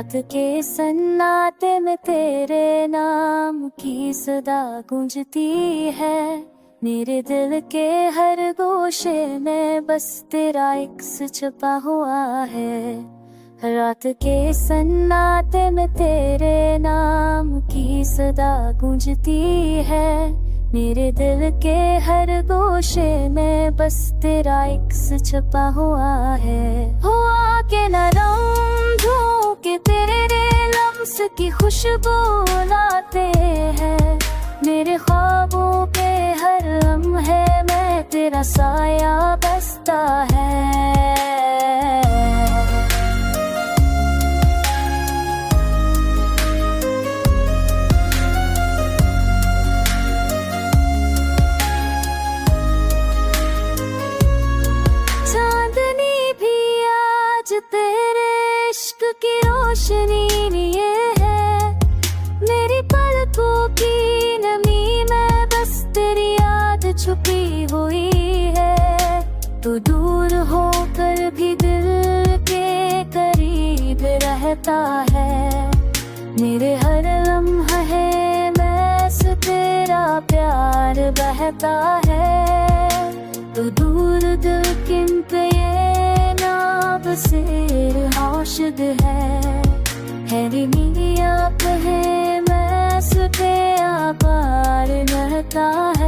रात के सन्नाटे में तेरे नाम की सदा गूंजती है। मेरे दिल के हर गोशे में बस तेरा इक्स छुपा हुआ है। रात के सन्नाटे में तेरे नाम की सदा गूंजती है। मेरे दिल के हर गोशे में बस तेरा इक्स छुपा हुआ है। हुआ के नरम झोंके तेरे लम्स की खुशबू लाते हैं। मेरे ख्वाबों के हर लम्हे में तेरा साया बसता है। तेरे इश्क की रोशनी लिए है। मेरी पलकों की नमी में बस तेरी याद छुपी हुई है। तू दूर होकर भी दिल के करीब रहता है। मेरे हर लम्हे में से तेरा प्यार बहता है। तू दूर दिल किन पे सिर आशिक है नी आप है मैं सुते आपार रहता है।